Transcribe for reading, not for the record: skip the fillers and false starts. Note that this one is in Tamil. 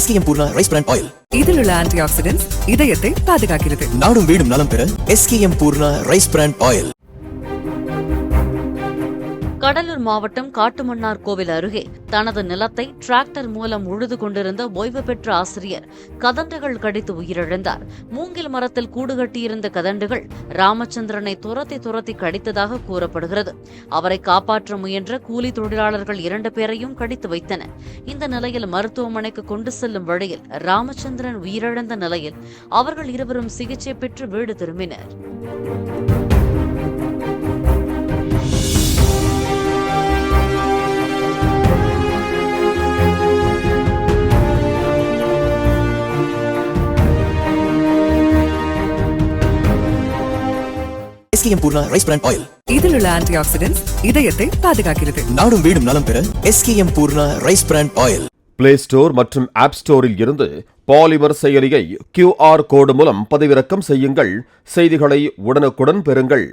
SKM Poorna rice brand oil. இதில் உள்ள ஆன்டி ஆக்சிடென்ட்ஸ் இதயத்தை பாதுகாக்கிறது. நாடும் வீடும் நலம் பெற SKM Poorna rice brand oil. Cuddalore மாவட்டம் காட்டுமன்னார் கோவில் அருகே தனது நிலத்தை டிராக்டர் மூலம் உழுது கொண்டிருந்த ஓய்வு பெற்ற ஆசிரியர் கதண்டுகள் கடித்து உயிரிழந்தார். மூங்கில் மரத்தில் கூடு கட்டியிருந்த கதண்டுகள் ராமச்சந்திரனை துரத்தி கடித்ததாக கூறப்படுகிறது. அவரை காப்பாற்ற முயன்ற கூலி தொழிலாளர்கள் 2 பேரையும் கடித்து வைத்தன. இந்த நிலையில் மருத்துவமனைக்கு கொண்டு செல்லும் வழியில் ராமச்சந்திரன் உயிரிழந்த நிலையில் அவர்கள் இருவரும் சிகிச்சை பெற்று வீடு திரும்பினர். SKM Poorna rice brand oil. இதில் உள்ள ஆன்டி ஆக்சிடென்ட்ஸ் இதயத்தை பாதுகாக்கிறது. நாடும் வீடும் நலம் பெற SKM Poorna rice brand oil. Play store மற்றும் ஆப் ஸ்டோரில் இருந்து பாலிமர் செயலியை QR கோடு மூலம் பதிவிறக்கம் செய்யுங்கள். செய்திகளை உடனுக்குடன் பெறுங்கள்.